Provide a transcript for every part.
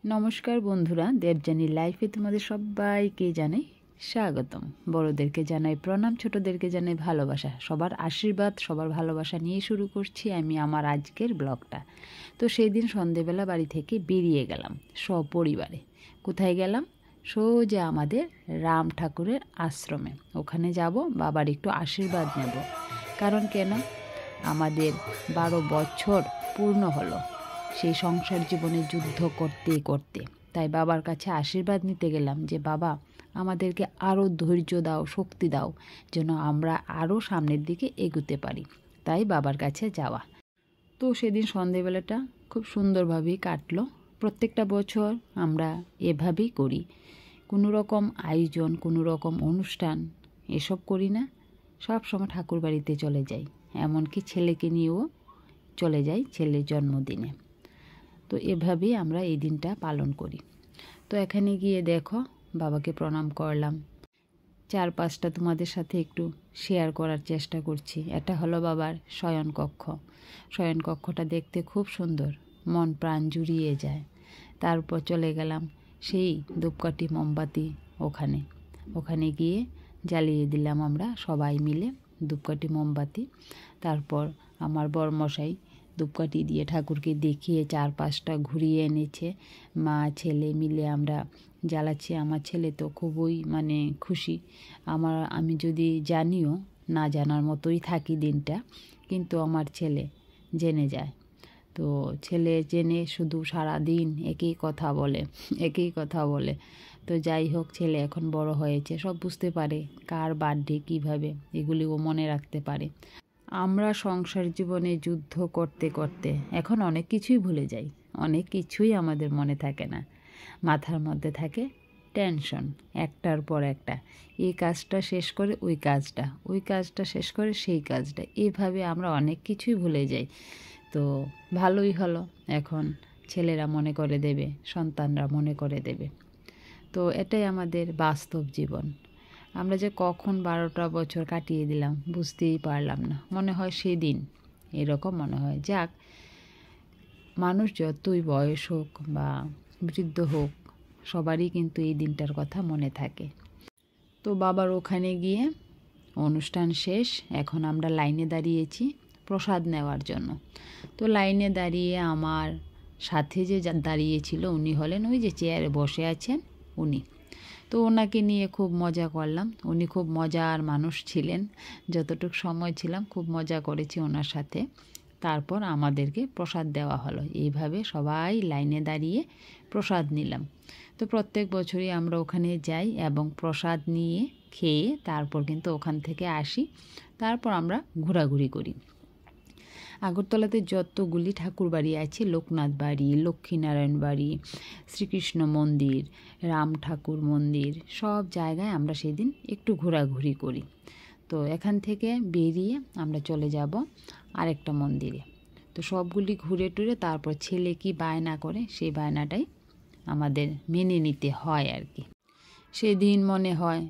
নমস্কার বন্ধুরা, দেবযানী লাইফে তোমাদের সবাইকে জানাই স্বাগতম। বড়দেরকে জানাই প্রণাম, ছোটদেরকে জানাই ভালোবাসা। সবার আশীর্বাদ, সবার ভালোবাসা নিয়ে শুরু করছি আমি আমার আজকের ব্লগটা। তো সেই দিন সন্ধেবেলা বাড়ি থেকে বেরিয়ে গেলাম সপরিবারে। কোথায় গেলাম? সোজা আমাদের রাম ঠাকুরের আশ্রমে। ওখানে যাব, বাবার একটু আশীর্বাদ নেব। কারণ কেন, আমাদের 12 বছর পূর্ণ হলো সেই সংসার জীবনে যুদ্ধ করতে করতে। তাই বাবার কাছে আশীর্বাদ নিতে গেলাম যে বাবা, আমাদেরকে আরও ধৈর্য দাও, শক্তি দাও, যেন আমরা আরও সামনের দিকে এগোতে পারি। তাই বাবার কাছে যাওয়া। তো সেদিন সন্ধেবেলাটা খুব সুন্দরভাবেই কাটলো। প্রত্যেকটা বছর আমরা এভাবেই করি। কোনো রকম আয়োজন, কোনো রকম অনুষ্ঠান এসব করি না। সব সময় ঠাকুর বাড়িতে চলে যাই, এমনকি ছেলেকে নিয়েও চলে যাই ছেলের জন্মদিনে। তো এভাবেই আমরা এই দিনটা পালন করি। তো এখানে গিয়ে দেখো, বাবাকে প্রণাম করলাম। 4-5টা তোমাদের সাথে একটু শেয়ার করার চেষ্টা করছি। এটা হলো বাবার শয়নকক্ষ। শয়নকক্ষটা দেখতে খুব সুন্দর, মন প্রাণ জুড়িয়ে যায়। তারপর চলে গেলাম সেই ধূপকাঠি মোমবাতি ওখানে গিয়ে জ্বালিয়ে দিলাম আমরা সবাই মিলে ধূপকাঠি মোমবাতি। তারপর আমার বরমশাই ধূপকাঠি দিয়ে ঠাকুরকে দেখিয়ে 4-5টা ঘুরিয়ে এনেছে। মা ছেলে মিলে আমরা জ্বালাচ্ছি। আমার ছেলে তো খুবই খুশি। আমি যদি জানিও না জানার মতোই থাকি দিনটা, কিন্তু আমার ছেলে জেনে যায়। তো ছেলে জেনে শুধু সারা দিন একই কথা বলে। তো যাই হোক, ছেলে এখন বড় হয়েছে, সব বুঝতে পারে কার বার্থডে কীভাবে, এগুলিও মনে রাখতে পারে। আমরা সংসার জীবনে যুদ্ধ করতে করতে এখন অনেক কিছুই ভুলে যাই। অনেক কিছুই আমাদের মনে থাকে না, মাথার মধ্যে থাকে টেনশন একটার পর একটা। এই কাজটা শেষ করে ওই কাজটা শেষ করে সেই কাজটা, এইভাবে আমরা অনেক কিছুই ভুলে যাই। তো ভালোই হলো, এখন ছেলেরা মনে করে দেবে, সন্তানরা মনে করে দেবে। তো এটাই আমাদের বাস্তব জীবন। আমরা যে কখন 12টা বছর কাটিয়ে দিলাম বুঝতেই পারলাম না। মনে হয় সেদিন, এরকম মনে হয়। যাক, মানুষ যতই বয়স হোক বা বৃদ্ধ হোক, সবারই কিন্তু এই দিনটার কথা মনে থাকে। তো বাবার ওখানে গিয়ে অনুষ্ঠান শেষ। এখন আমরা লাইনে দাঁড়িয়েছি প্রসাদ নেওয়ার জন্য। তো লাইনে দাঁড়িয়ে আমার সাথে যে দাঁড়িয়েছিল উনি হলেন ওই যে চেয়ারে বসে আছেন উনি। তো ওনাকে নিয়ে খুব মজা করলাম। উনি খুব মজার মানুষ ছিলেন। যতটুকু সময় ছিলাম খুব মজা করেছি ওনার সাথে। তারপর আমাদেরকে প্রসাদ দেওয়া হলো। এইভাবে সবাই লাইনে দাঁড়িয়ে প্রসাদ নিলাম। তো প্রত্যেক বছরই আমরা ওখানে যাই এবং প্রসাদ নিয়ে খেয়ে তারপর কিন্তু ওখান থেকে আসি। তারপর আমরা ঘোরাঘুরি করি। আগরতলাতে যতগুলি ঠাকুর বাড়ি আছে, লোকনাথ বাড়ি, লক্ষ্মীনারায়ণ বাড়ি, শ্রীকৃষ্ণ মন্দির, রাম ঠাকুর মন্দির, সব জায়গায় আমরা সেদিন একটু ঘোরাঘুরি করি। তো এখান থেকে বেরিয়ে আমরা চলে যাব আরেকটা মন্দিরে। তো সবগুলি ঘুরে টুরে তারপর ছেলে কি বায়না করে সেই বায়নাটাই আমাদের মেনে নিতে হয় আর কি। সেদিন মনে হয়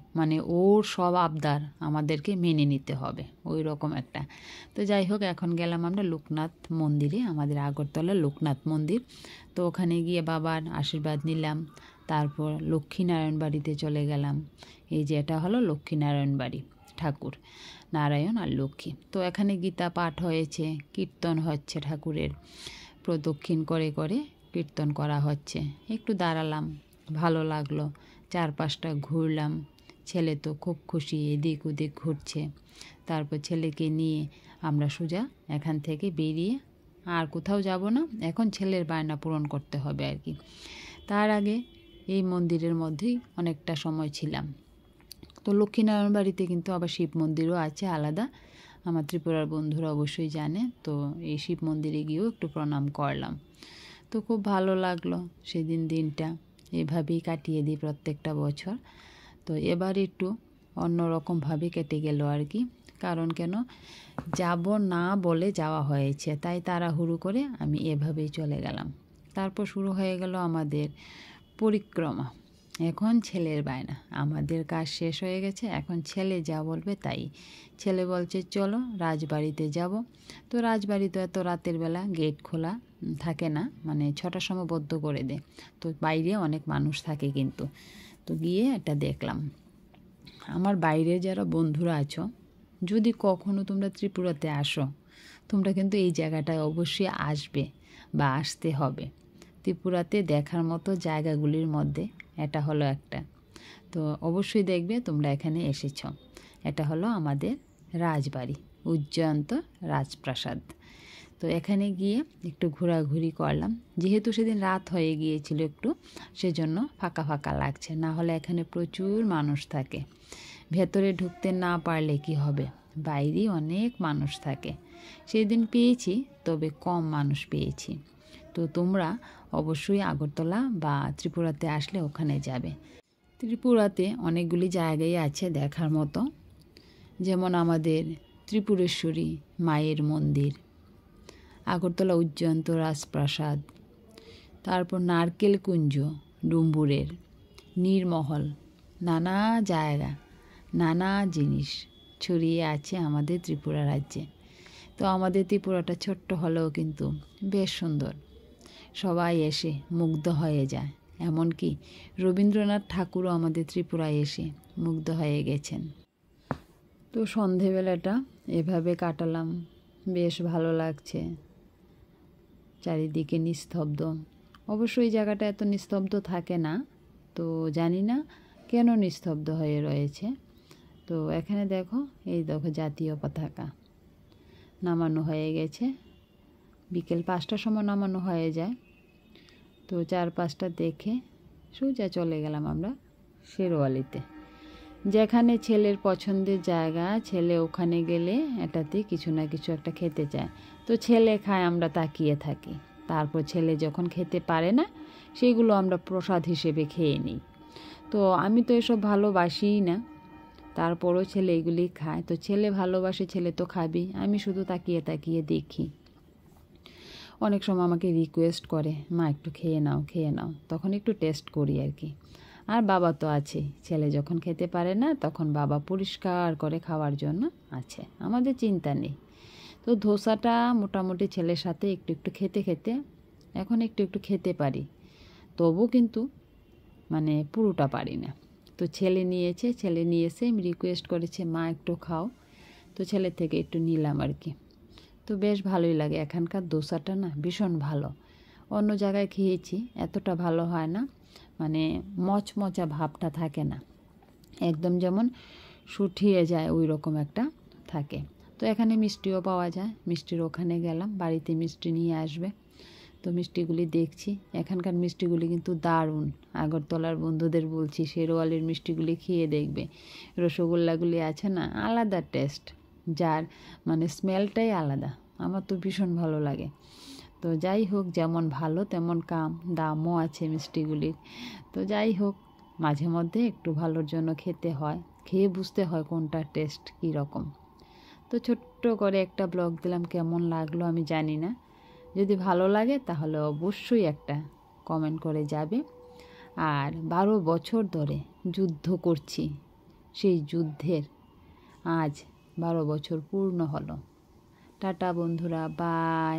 ওর সব আবদার আমাদেরকে মেনে নিতে হবে, ওই রকম একটা। তো যাই হোক, এখন গেলাম আমরা লোকনাথ মন্দিরে, আমাদের আগরতলা লোকনাথ মন্দির। তো ওখানে গিয়ে বাবার আশীর্বাদ নিলাম। তারপর লক্ষ্মীনারায়ণ বাড়িতে চলে গেলাম। এই যে এটা হলো লক্ষ্মীনারায়ণ বাড়ি, ঠাকুর নারায়ণ আর লক্ষ্মী। তো এখানে গীতা পাঠ হয়েছে, কীর্তন হচ্ছে, ঠাকুরের প্রদক্ষিণ করে করে কীর্তন করা হচ্ছে। একটু দাঁড়ালাম, ভালো লাগলো। 4-5টা ঘুরলাম। ছেলে তো খুব খুশি, এদিক ওদিক ঘুরছে। তারপর ছেলেকে নিয়ে আমরা সোজা এখান থেকে বেরিয়ে আর কোথাও যাব না, এখন ছেলের বায়না পূরণ করতে হবে আর কি। তার আগে এই মন্দিরের মধ্যেই অনেকটা সময় ছিলাম। তো লক্ষ্মীনারায়ণ বাড়িতে কিন্তু আবার শিব মন্দিরও আছে আলাদা, আমার ত্রিপুরার বন্ধুরা অবশ্যই জানে। তো এই শিব মন্দিরে গিয়েও একটু প্রণাম করলাম। তো খুব ভালো লাগলো সেদিন দিনটা। এভাবেই কাটিয়ে দিই প্রত্যেকটা বছর। তো এবার একটু অন্যরকমভাবে কেটে গেল আর কি। কারণ কেন, যাব না বলে যাওয়া হয়েছে, তাই তাড়াহুড়ো করে আমি এভাবেই চলে গেলাম। তারপর শুরু হয়ে গেল আমাদের পরিক্রমা। এখন ছেলের বায়না, আমাদের কাজ শেষ হয়ে গেছে, এখন ছেলে যা বলবে তাই। ছেলে বলছে চলো রাজবাড়িতে যাব। তো রাজবাড়ি তো এত রাতের বেলা, গেট খোলা থাকে না, মানে 6টার সময় বন্ধ করে দেয়। তো বাইরে অনেক মানুষ থাকে কিন্তু। তো গিয়ে এটা দেখলাম। আমার বাইরে যারা বন্ধুরা আছো, যদি কখনো তোমরা ত্রিপুরাতে আসো, তোমরা কিন্তু এই জায়গাটায় অবশ্যই আসবে বা আসতে হবে। ত্রিপুরাতে দেখার মতো জায়গাগুলির মধ্যে এটা হলো একটা। তো অবশ্যই দেখবে তোমরা এখানে এসেছ। এটা হলো আমাদের রাজবাড়ি, উজ্জয়ন্ত রাজপ্রাসাদ। তো এখানে গিয়ে একটু ঘোরাঘুরি করলাম। যেহেতু সেদিন রাত হয়ে গিয়েছিল একটু, সেজন্য ফাঁকা ফাঁকা লাগছে, না হলে এখানে প্রচুর মানুষ থাকে। ভেতরে ঢুকতে না পারলে কি হবে, বাইরেই অনেক মানুষ থাকে। সেই দিন পেয়েছি, তবে কম মানুষ পেয়েছি। তো তোমরা অবশ্যই আগরতলা বা ত্রিপুরাতে আসলে ওখানে যাবে। ত্রিপুরাতে অনেকগুলি জায়গায় আছে দেখার মতো, যেমন আমাদের ত্রিপুরেশ্বরী মায়ের মন্দির, আগরতলা উজ্জয়ন্ত রাজপ্রাসাদ, তারপর নারকেল কুঞ্জ ডুম্বুরের, নীরমহল, নানা জায়গা, নানা জিনিস ছড়িয়ে আছে আমাদের ত্রিপুরা রাজ্যে। তো আমাদের ত্রিপুরাটা ছোট্ট হলেও কিন্তু বেশ সুন্দর, সবাই এসে মুগ্ধ হয়ে যায়। এমনকি রবীন্দ্রনাথ ঠাকুরও আমাদের ত্রিপুরায় এসে মুগ্ধ হয়ে গেছেন। তো সন্ধেবেলাটা এভাবে কাটালাম, বেশ ভালো লাগছে। চারিদিকে নিস্তব্ধ। অবশ্যই জায়গাটা এত নিস্তব্ধ থাকে না, তো জানি না কেন নিস্তব্ধ হয়ে রয়েছে। তো এখানে দেখো, এই দেখো জাতীয় পতাকা নামানো হয়ে গেছে। বিকেল 5টার সময় নামানো হয়ে যায়। তো 4-5টা দেখে সোজা চলে গেলাম আমরা শেরওয়ালিতে, যেখানে ছেলের পছন্দের জায়গা। ছেলে ওখানে গেলে এটাতে কিছু না কিছু একটা খেতে চায়। তো ছেলে খায়, আমরা তাকিয়ে থাকি। তারপর ছেলে যখন খেতে পারে না, সেগুলো আমরা প্রসাদ হিসেবে খেয়ে নিই। তো আমি তো এসব ভালোবাসিই না, তারপরও ছেলে এগুলি খায়। তো ছেলে ভালোবাসে, ছেলে তো খাবেই। আমি শুধু তাকিয়ে তাকিয়ে দেখি। অনেক সময় আমাকে রিকোয়েস্ট করে, মা একটু খেয়ে নাও, খেয়ে নাও। তখন একটু টেস্ট করি আর কি। আর বাবা তো আছে, ছেলে যখন খেতে পারে না তখন বাবা পরিষ্কার করে খাওয়ার জন্য আছে, আমাদের চিন্তা নেই। তো ধোসাটা মোটামুটি ছেলের সাথে একটু একটু খেতে খেতে এখন একটু একটু খেতে পারি, তবু কিন্তু মানে পুরোটা পারি না। তো ছেলে নিয়েছে, ছেলে নিয়ে এসে রিকোয়েস্ট করেছে, মা একটু খাও। তো ছেলে থেকে একটু নিলাম আর কি। তো বেশ ভালোই লাগে। এখানকার দোসাটা না ভীষণ ভালো। অন্য জায়গায় খেয়েছি, এতটা ভালো হয় না, মানে মচমচা ভাবটা থাকে না, একদম যেমন শুঠিয়ে যায় ওই রকম একটা থাকে। তো এখানে মিষ্টিও পাওয়া যায়, মিষ্টির ওখানে গেলাম, বাড়িতে মিষ্টি নিয়ে আসবে। তো মিষ্টিগুলি দেখছি, এখানকার মিষ্টিগুলি কিন্তু দারুণ। আগরতলার বন্ধুদের বলছি শেরওয়ালির মিষ্টিগুলি খেয়ে দেখবে। রসগোল্লাগুলি আছে না, আলাদা টেস্ট, যার মানে স্মেলটাই আলাদা। আমার তো ভীষণ ভালো লাগে। তো যাই হোক, যেমন ভালো তেমন দামও আছে মিষ্টিগুলির। তো যাই হোক, মাঝে মধ্যে একটু ভালোর জন্য খেতে হয়, খেয়ে বুঝতে হয় কোনটা টেস্ট কী রকম। তো ছোট্ট করে একটা ব্লগ দিলাম, কেমন লাগলো আমি জানি না। যদি ভালো লাগে তাহলে অবশ্যই একটা কমেন্ট করে যাবে। আর 12 বছর ধরে যুদ্ধ করছি, সেই যুদ্ধের আজ 12 বছর পূর্ণ হলো। টাটা বন্ধুরা, বাই।